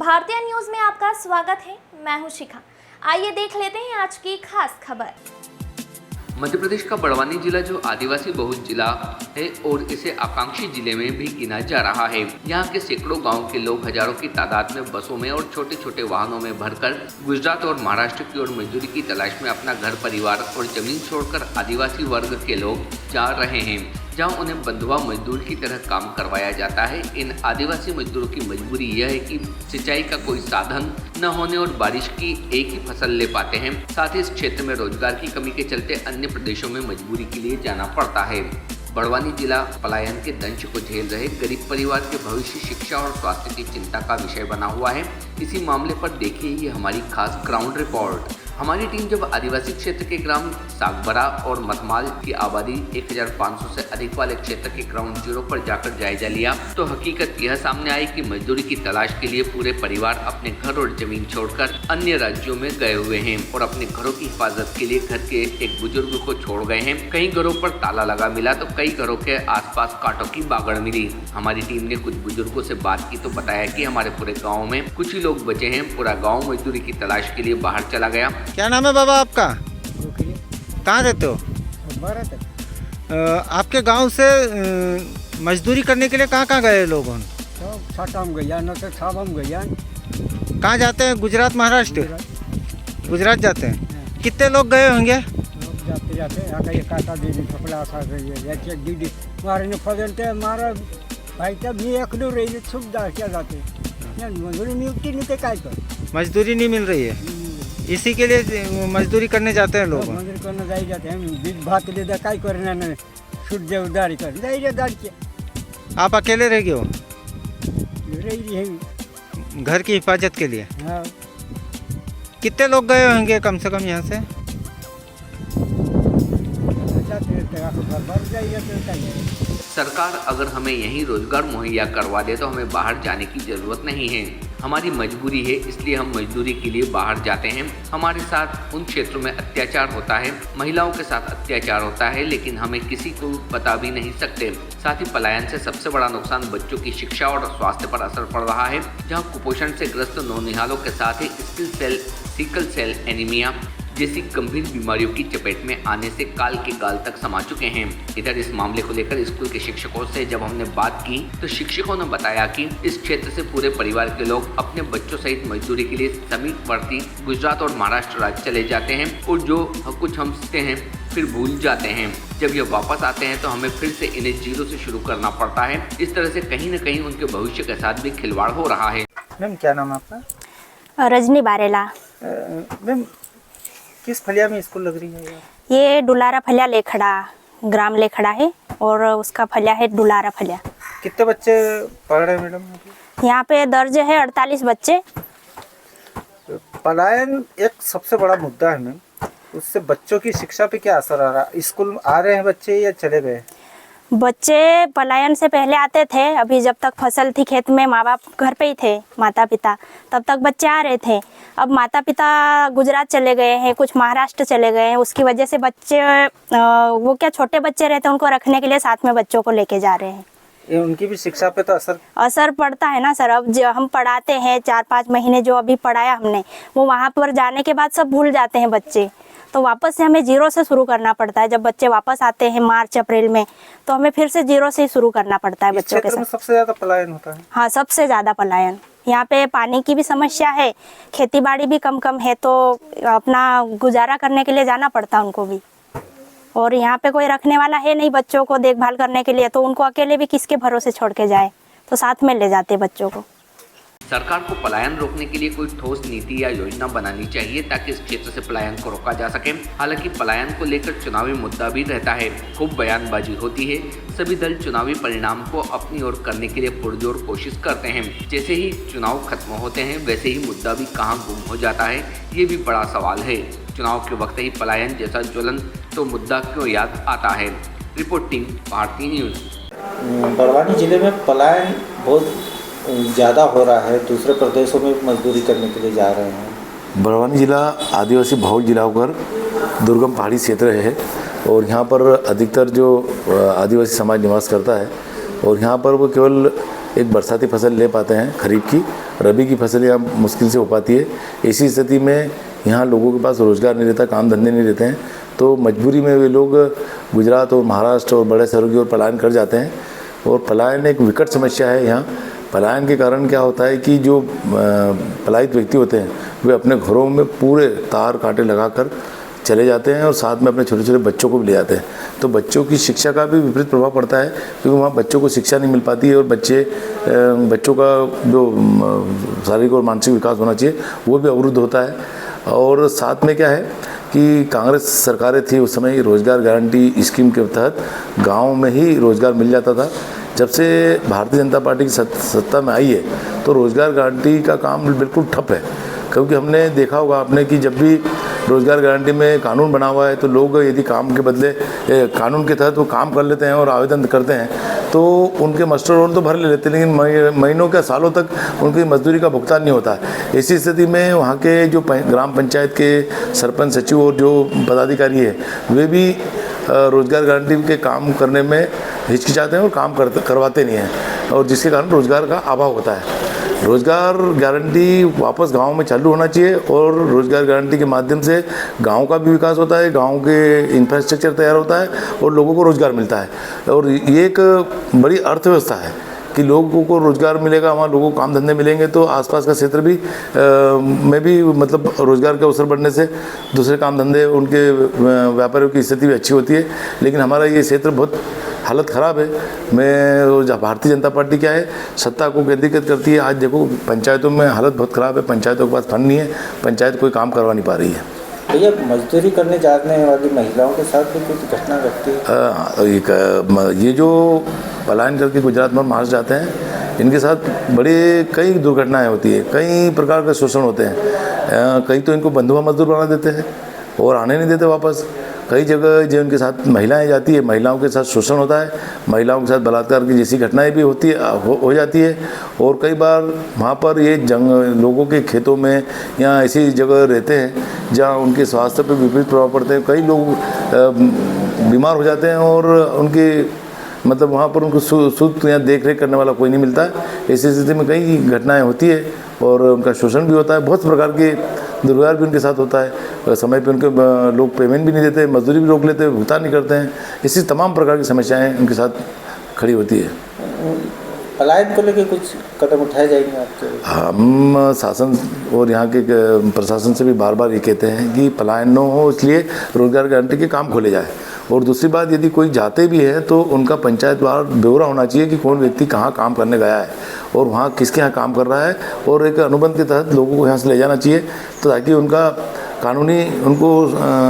भारतीय न्यूज में आपका स्वागत है। मैं हूं शिखा। आइए देख लेते हैं आज की खास खबर। मध्य प्रदेश का बड़वानी जिला जो आदिवासी बहुल जिला है और इसे आकांक्षी जिले में भी गिना जा रहा है। यहाँ के सैकड़ों गांव के लोग हजारों की तादाद में बसों में और छोटे छोटे वाहनों में भरकर गुजरात और महाराष्ट्र की ओर मजदूरी की तलाश में अपना घर परिवार और जमीन छोड़कर आदिवासी वर्ग के लोग जा रहे हैं, जहां उन्हें बंधुआ मजदूर की तरह काम करवाया जाता है। इन आदिवासी मजदूरों की मजबूरी यह है कि सिंचाई का कोई साधन न होने और बारिश की एक ही फसल ले पाते हैं। साथ ही इस क्षेत्र में रोजगार की कमी के चलते अन्य प्रदेशों में मजबूरी के लिए जाना पड़ता है। बड़वानी जिला पलायन के दंश को झेल रहे गरीब परिवार के भविष्य, शिक्षा और स्वास्थ्य की चिंता का विषय बना हुआ है। इसी मामले पर देखिए ये हमारी खास ग्राउंड रिपोर्ट। हमारी टीम जब आदिवासी क्षेत्र के ग्राम सागबरा और मतमाल की आबादी 1500 से अधिक वाले क्षेत्र के ग्राउंड जीरो पर जाकर जायजा लिया तो हकीकत यह सामने आई कि मजदूरी की तलाश के लिए पूरे परिवार अपने घर और जमीन छोड़कर अन्य राज्यों में गए हुए हैं और अपने घरों की हिफाजत के लिए घर के एक बुजुर्ग को छोड़ गए हैं। कई घरों पर ताला लगा मिला तो कई घरों के आसपास कांटों की बागड़ मिली। हमारी टीम ने कुछ बुजुर्गों से बात की तो बताया कि हमारे पूरे गाँव में कुछ ही लोग बचे हैं। पूरा गाँव मजदूरी की तलाश के लिए बाहर चला गया। क्या नाम है बाबा आपका? कहाँ रहते हो? आपके गांव से मजदूरी करने के लिए कहाँ गए लोग? कहाँ जाते हैं? गुजरात, महाराष्ट्र? गुजरात जाते हैं। कितने लोग गए होंगे? मजदूरी नहीं मिल रही है, इसी के लिए मजदूरी करने जाते हैं लोग। मजदूरी करने जाते हैं, बीज भात ले काय करना नहीं, छूट जाए उधारी कर जाइए दार के। आप अकेले रह गए हो? रही है घर की हिफाजत के लिए। हाँ। कितने लोग गए होंगे कम से कम यहाँ से? सरकार अगर हमें यहीं रोजगार मुहैया करवा दे तो हमें बाहर जाने की जरूरत नहीं है। हमारी मजबूरी है, इसलिए हम मजदूरी के लिए बाहर जाते हैं। हमारे साथ उन क्षेत्रों में अत्याचार होता है, महिलाओं के साथ अत्याचार होता है, लेकिन हमें किसी को बता भी नहीं सकते। साथ ही पलायन से सबसे बड़ा नुकसान बच्चों की शिक्षा और स्वास्थ्य पर असर पड़ रहा है, जहां कुपोषण से ग्रस्त नौनिहालों के साथ ही सिकल सेल एनीमिया जैसी गंभीर बीमारियों की चपेट में आने से काल के गाल तक समा चुके हैं। इधर इस मामले को लेकर स्कूल के शिक्षकों से जब हमने बात की तो शिक्षकों ने बताया कि इस क्षेत्र से पूरे परिवार के लोग अपने बच्चों सहित मजदूरी के लिए समीपवर्ती गुजरात और महाराष्ट्र राज्य चले जाते हैं और जो कुछ हम सीखते हैं फिर भूल जाते हैं। जब ये वापस आते हैं तो हमें फिर से इन्हें जीरो से शुरू करना पड़ता है। इस तरह से कहीं न कहीं उनके भविष्य के साथ भी खिलवाड़ हो रहा है। मैम क्या नाम है आपका? रजनी बारेला। मैम किस फलिया में स्कूल लग रही है? ये डुलारा फलिया लेखड़ा, ग्राम लेखड़ा है और उसका फलिया है डुलारा फलिया। कितने बच्चे पढ़ रहे हैं मैडम? यहाँ पे दर्ज है 48 बच्चे। पलायन एक सबसे बड़ा मुद्दा है मैम, उससे बच्चों की शिक्षा पे क्या असर आ रहा है? स्कूल आ रहे हैं बच्चे या चले गए? बच्चे पलायन से पहले आते थे, अभी जब तक फसल थी खेत में माँ बाप घर पे ही थे, माता पिता, तब तक बच्चे आ रहे थे। अब माता पिता गुजरात चले गए हैं, कुछ महाराष्ट्र चले गए हैं, उसकी वजह से बच्चे वो क्या छोटे बच्चे रहते हैं उनको रखने के लिए साथ में बच्चों को लेके जा रहे हैं। ये उनकी भी शिक्षा पे तो असर पड़ता है ना सर। अब जो हम पढ़ाते हैं 4-5 महीने जो अभी पढ़ाया हमने, वो वहाँ पर जाने के बाद सब भूल जाते हैं बच्चे, तो वापस से हमें जीरो से शुरू करना पड़ता है। जब बच्चे वापस आते हैं मार्च अप्रैल में तो हमें फिर से जीरो से ही शुरू करना पड़ता है बच्चों के साथ। सबसे ज्यादा पलायन होता है? हाँ, सबसे ज्यादा पलायन। यहाँ पे पानी की भी समस्या है, खेती बाड़ी भी कम है, तो अपना गुजारा करने के लिए जाना पड़ता है उनको भी। और यहाँ पे कोई रखने वाला है नहीं बच्चों को देखभाल करने के लिए, तो उनको अकेले भी किसके भरोसे छोड़ के जाए, तो साथ में ले जाते बच्चों को। सरकार को पलायन रोकने के लिए कोई ठोस नीति या योजना बनानी चाहिए ताकि इस क्षेत्र से पलायन को रोका जा सके। हालांकि पलायन को लेकर चुनावी मुद्दा भी रहता है, खूब बयानबाजी होती है। सभी दल चुनावी परिणाम को अपनी ओर करने के लिए पुरजोर कोशिश करते हैं। जैसे ही चुनाव खत्म होते हैं वैसे ही मुद्दा भी कहाँ गुम हो जाता है, ये भी बड़ा सवाल है। चुनाव के वक्त ही पलायन जैसा ज्वलंत तो मुद्दा क्यों याद आता है? रिपोर्टिंग भारतीय न्यूज। बड़वानी जिले में पलायन बहुत ज़्यादा हो रहा है, दूसरे प्रदेशों में मजदूरी करने के लिए जा रहे हैं। बड़वानी जिला आदिवासी बहुल जिला होकर दुर्गम पहाड़ी क्षेत्र है और यहाँ पर अधिकतर जो आदिवासी समाज निवास करता है और यहाँ पर वो केवल एक बरसाती फसल ले पाते हैं खरीफ की, रबी की फसल यहाँ मुश्किल से हो पाती है। ऐसी स्थिति में यहाँ लोगों के पास रोज़गार नहीं रहता, काम धंधे नहीं रहते हैं, तो मजबूरी में वे लोग गुजरात और महाराष्ट्र और बड़े शहरों की ओर पलायन कर जाते हैं। और पलायन एक विकट समस्या है यहाँ। पलायन के कारण क्या होता है कि जो पलायित व्यक्ति होते हैं वे अपने घरों में पूरे तार कांटे लगाकर चले जाते हैं और साथ में अपने छोटे छोटे बच्चों को भी ले जाते हैं। तो बच्चों की शिक्षा का भी विपरीत प्रभाव पड़ता है, क्योंकि वहाँ बच्चों को शिक्षा नहीं मिल पाती है और बच्चों का जो शारीरिक और मानसिक विकास होना चाहिए वो भी अवरुद्ध होता है। और साथ में क्या है कि कांग्रेस सरकारें थी उस समय, रोज़गार गारंटी स्कीम के तहत गाँव में ही रोज़गार मिल जाता था। जब से भारतीय जनता पार्टी की सत्ता में आई है तो रोज़गार गारंटी का काम बिल्कुल ठप है, क्योंकि हमने देखा होगा आपने कि जब भी रोज़गार गारंटी में कानून बना हुआ है तो लोग यदि काम के बदले कानून के तहत वो काम कर लेते हैं और आवेदन करते हैं तो उनके मस्टर रोल तो भर ले लेते हैं, लेकिन महीनों के सालों तक उनकी मजदूरी का भुगतान नहीं होता है। ऐसी स्थिति में वहाँ के जो ग्राम पंचायत के सरपंच सचिव और जो पदाधिकारी है वे भी रोज़गार गारंटी के काम करने में हिचकिचाते हैं और काम करवाते नहीं हैं, और जिसके कारण रोज़गार का अभाव होता है। रोज़गार गारंटी वापस गांव में चालू होना चाहिए और रोज़गार गारंटी के माध्यम से गांव का भी विकास होता है, गांव के इंफ्रास्ट्रक्चर तैयार होता है और लोगों को रोज़गार मिलता है। और ये एक बड़ी अर्थव्यवस्था है कि लोगों को रोज़गार मिलेगा, वहाँ लोगों को काम धंधे मिलेंगे तो आसपास का क्षेत्र भी में भी मतलब रोज़गार के अवसर बढ़ने से दूसरे काम धंधे उनके व्यापारियों की स्थिति भी अच्छी होती है। लेकिन हमारा ये क्षेत्र बहुत हालत ख़राब है। मैं भारतीय जनता पार्टी क्या है सत्ता को केंद्रीकृत करती है। आज देखो पंचायतों में हालत बहुत ख़राब है, पंचायतों के पास फंड नहीं है, पंचायत कोई काम करवा नहीं पा रही है। भैया मजदूरी करने जाने वाली महिलाओं के साथ भी कुछ घटना घटती है? ये जो पलायन करके गुजरात में महाराष्ट्र जाते हैं इनके साथ बड़े कई दुर्घटनाएं होती है, कई प्रकार के शोषण होते हैं। कई तो इनको बंधुआ मजदूर बना देते हैं और आने नहीं देते वापस। कई जगह जो उनके साथ महिलाएं जाती है, महिलाओं के साथ शोषण होता है, महिलाओं के साथ बलात्कार की जैसी घटनाएं भी होती है हो जाती है। और कई बार वहाँ पर ये लोगों के खेतों में या ऐसी जगह रहते हैं जहाँ उनके स्वास्थ्य पर विपरीत प्रभाव पड़ते हैं। कई लोग बीमार हो जाते हैं और उनके मतलब वहाँ पर उनको शुद्ध या देख रेख करने वाला कोई नहीं मिलता है। ऐसी स्थिति में कई घटनाएं होती है और उनका शोषण भी होता है, बहुत प्रकार के दुर्व्यवहार भी उनके साथ होता है। समय पे उनके लोग पेमेंट भी नहीं देते, मजदूरी भी रोक लेते हैं, भुगतान नहीं करते हैं। इसी तमाम प्रकार की समस्याएं उनके साथ खड़ी होती है। पलायन को लेकर कुछ कदम उठाए जाएंगे आपके? हम शासन और यहाँ के प्रशासन से भी बार बार ये कहते हैं कि पलायन न हो, इसलिए रोज़गार गारंटी के काम खोले जाए। और दूसरी बात, यदि कोई जाते भी है तो उनका पंचायतवार ब्यौरा होना चाहिए कि कौन व्यक्ति कहाँ काम करने गया है और वहाँ किसके यहाँ काम कर रहा है, और एक अनुबंध के तहत लोगों को यहाँ से ले जाना चाहिए तो ताकि उनका कानूनी उनको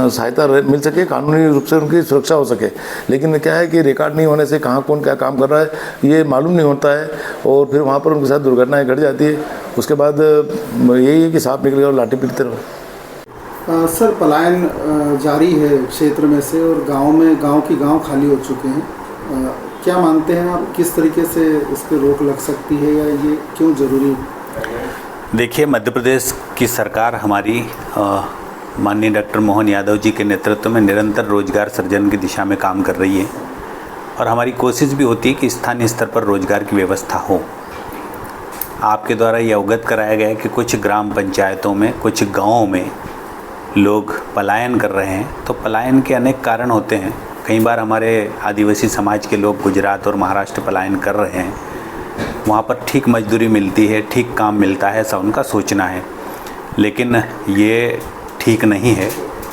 सहायता मिल सके, कानूनी रूप से उनकी सुरक्षा हो सके। लेकिन क्या है कि रिकॉर्ड नहीं होने से कहाँ कौन क्या काम कर रहा है ये मालूम नहीं होता है और फिर वहाँ पर उनके साथ दुर्घटनाएं घट जाती है। उसके बाद यही है कि सांप निकल गया और लाठी पीटते रहो। सर पलायन जारी है क्षेत्र में से और गांव खाली हो चुके हैं। क्या मानते हैं आप, किस तरीके से इस पर रोक लग सकती है या ये क्यों ज़रूरी? देखिए, मध्य प्रदेश की सरकार हमारी माननीय डॉक्टर मोहन यादव जी के नेतृत्व में निरंतर रोजगार सृजन की दिशा में काम कर रही है और हमारी कोशिश भी होती है कि स्थानीय स्तर पर रोजगार की व्यवस्था हो। आपके द्वारा ये अवगत कराया गया है कि कुछ ग्राम पंचायतों में, कुछ गाँवों में लोग पलायन कर रहे हैं। तो पलायन के अनेक कारण होते हैं। कई बार हमारे आदिवासी समाज के लोग गुजरात और महाराष्ट्र पलायन कर रहे हैं, वहाँ पर ठीक मजदूरी मिलती है, ठीक काम मिलता है, ऐसा उनका सोचना है। लेकिन ये ठीक नहीं है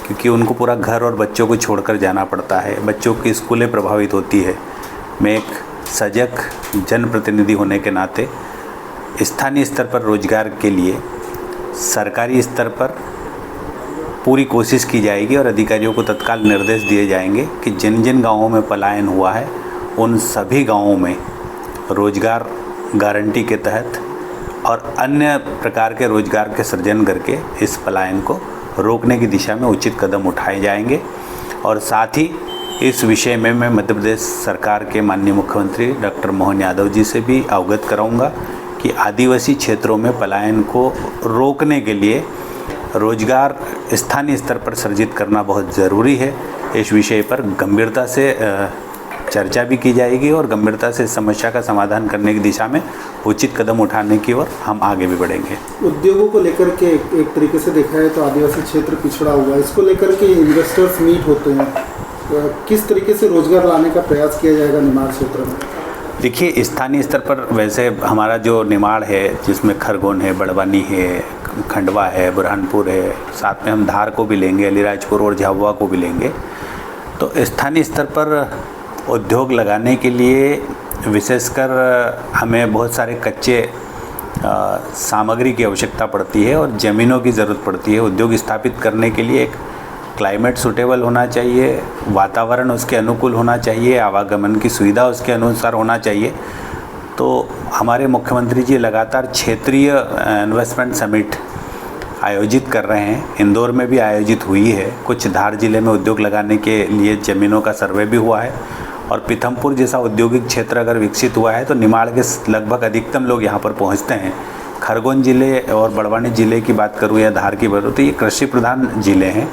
क्योंकि उनको पूरा घर और बच्चों को छोड़कर जाना पड़ता है, बच्चों की स्कूलें प्रभावित होती है। मैं एक सजग जनप्रतिनिधि होने के नाते स्थानीय स्तर पर रोजगार के लिए सरकारी स्तर पर पूरी कोशिश की जाएगी और अधिकारियों को तत्काल निर्देश दिए जाएंगे कि जिन जिन गाँवों में पलायन हुआ है उन सभी गाँवों में रोजगार गारंटी के तहत और अन्य प्रकार के रोजगार के सृजन करके इस पलायन को रोकने की दिशा में उचित कदम उठाए जाएंगे। और साथ ही इस विषय में मैं मध्य प्रदेश सरकार के माननीय मुख्यमंत्री डॉक्टर मोहन यादव जी से भी अवगत कराऊंगा कि आदिवासी क्षेत्रों में पलायन को रोकने के लिए रोजगार स्थानीय स्तर पर सृजित करना बहुत ज़रूरी है। इस विषय पर गंभीरता से चर्चा भी की जाएगी और गंभीरता से इस समस्या का समाधान करने की दिशा में उचित कदम उठाने की ओर हम आगे भी बढ़ेंगे। उद्योगों को लेकर के एक तरीके से देखा है तो आदिवासी क्षेत्र पिछड़ा हुआ है, इसको लेकर के इन्वेस्टर्स मीट होते हैं, किस तरीके से रोजगार लाने का प्रयास किया जाएगा निमाड़ क्षेत्र में? देखिए, स्थानीय स्तर पर वैसे हमारा जो निमाड़ है जिसमें खरगोन है, बड़वानी है, खंडवा है, बुरहानपुर है, साथ में हम धार को भी लेंगे, अलीराजपुर और झाबुआ को भी लेंगे। तो स्थानीय स्तर पर उद्योग लगाने के लिए विशेषकर हमें बहुत सारे कच्चे सामग्री की आवश्यकता पड़ती है और ज़मीनों की ज़रूरत पड़ती है। उद्योग स्थापित करने के लिए एक क्लाइमेट सूटेबल होना चाहिए, वातावरण उसके अनुकूल होना चाहिए, आवागमन की सुविधा उसके अनुसार होना चाहिए। तो हमारे मुख्यमंत्री जी लगातार क्षेत्रीय इन्वेस्टमेंट समिट आयोजित कर रहे हैं। इंदौर में भी आयोजित हुई है, कुछ धार जिले में उद्योग लगाने के लिए ज़मीनों का सर्वे भी हुआ है और पीथमपुर जैसा औद्योगिक क्षेत्र अगर विकसित हुआ है तो निमाड़ के लगभग अधिकतम लोग यहाँ पर पहुँचते हैं। खरगोन ज़िले और बड़वानी ज़िले की बात करूँ या धार की बात करूँ तो ये कृषि प्रधान ज़िले हैं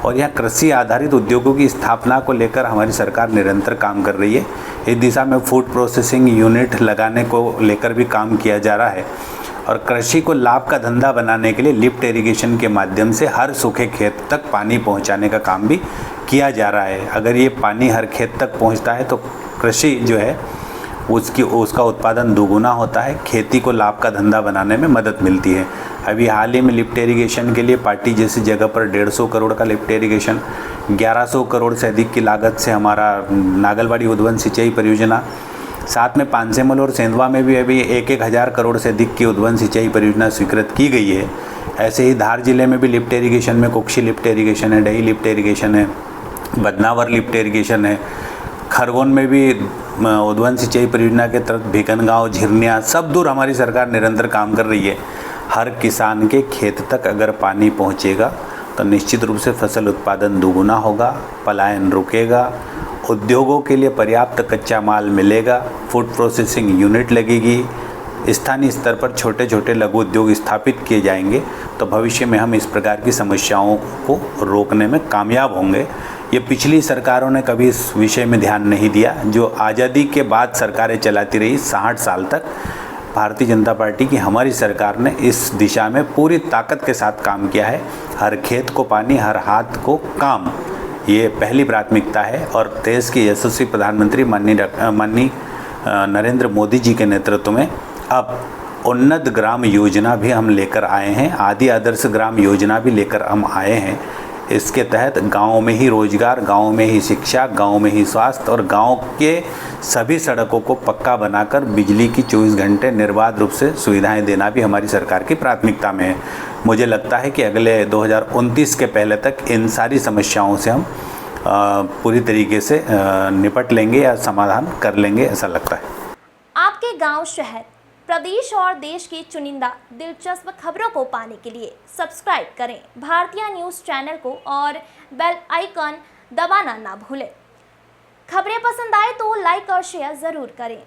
और यहाँ कृषि आधारित उद्योगों की स्थापना को लेकर हमारी सरकार निरंतर काम कर रही है। इस दिशा में फूड प्रोसेसिंग यूनिट लगाने को लेकर भी काम किया जा रहा है और कृषि को लाभ का धंधा बनाने के लिए लिफ्ट इरिगेशन के माध्यम से हर सूखे खेत तक पानी पहुंचाने का काम भी किया जा रहा है। अगर ये पानी हर खेत तक पहुंचता है तो कृषि जो है उसका उत्पादन दोगुना होता है, खेती को लाभ का धंधा बनाने में मदद मिलती है। अभी हाल ही में लिफ्ट इरिगेशन के लिए पार्टी जैसी जगह पर 150 करोड़ का लिफ्ट इरिगेशन, 1100 करोड़ से अधिक की लागत से हमारा नागलवाड़ी उद्वन सिंचाई परियोजना, साथ में पांसेमल और सेंधवा में भी अभी 1,000 करोड़ से अधिक की उद्वन सिंचाई परियोजना स्वीकृत की गई है। ऐसे ही धार जिले में भी लिफ्ट इरिगेशन में कुक्षी लिफ्ट इरिगेशन है, डही लिफ्ट इरिगेशन है, बदनावर लिफ्ट इरिगेशन है। खरगोन में भी उद्वन सिंचाई परियोजना के तहत भिकनगांव, झिरनिया सब दूर हमारी सरकार निरंतर काम कर रही है। हर किसान के खेत तक अगर पानी पहुंचेगा तो निश्चित रूप से फसल उत्पादन दोगुना होगा, पलायन रुकेगा, उद्योगों के लिए पर्याप्त कच्चा माल मिलेगा, फूड प्रोसेसिंग यूनिट लगेगी, स्थानीय स्तर पर छोटे छोटे लघु उद्योग स्थापित किए जाएंगे तो भविष्य में हम इस प्रकार की समस्याओं को रोकने में कामयाब होंगे। ये पिछली सरकारों ने कभी इस विषय में ध्यान नहीं दिया। जो आज़ादी के बाद सरकारें चलाती रही 60 साल तक, भारतीय जनता पार्टी की हमारी सरकार ने इस दिशा में पूरी ताकत के साथ काम किया है। हर खेत को पानी, हर हाथ को काम, ये पहली प्राथमिकता है और देश के यशस्वी प्रधानमंत्री माननीय नरेंद्र मोदी जी के नेतृत्व में अब उन्नत ग्राम योजना भी हम लेकर आए हैं, आदि आदर्श ग्राम योजना भी लेकर हम आए हैं। इसके तहत गाँव में ही रोजगार, गाँव में ही शिक्षा, गाँव में ही स्वास्थ्य और गाँव के सभी सड़कों को पक्का बनाकर बिजली की 24 घंटे निर्बाध रूप से सुविधाएं देना भी हमारी सरकार की प्राथमिकता में है। मुझे लगता है कि अगले 2029 के पहले तक इन सारी समस्याओं से हम पूरी तरीके से निपट लेंगे या समाधान कर लेंगे, ऐसा लगता है। आपके गांव, शहर, प्रदेश और देश की चुनिंदा दिलचस्प खबरों को पाने के लिए सब्सक्राइब करें भारतीय न्यूज़ चैनल को और बेल आइकन दबाना ना भूलें। खबरें पसंद आए तो लाइक और शेयर ज़रूर करें।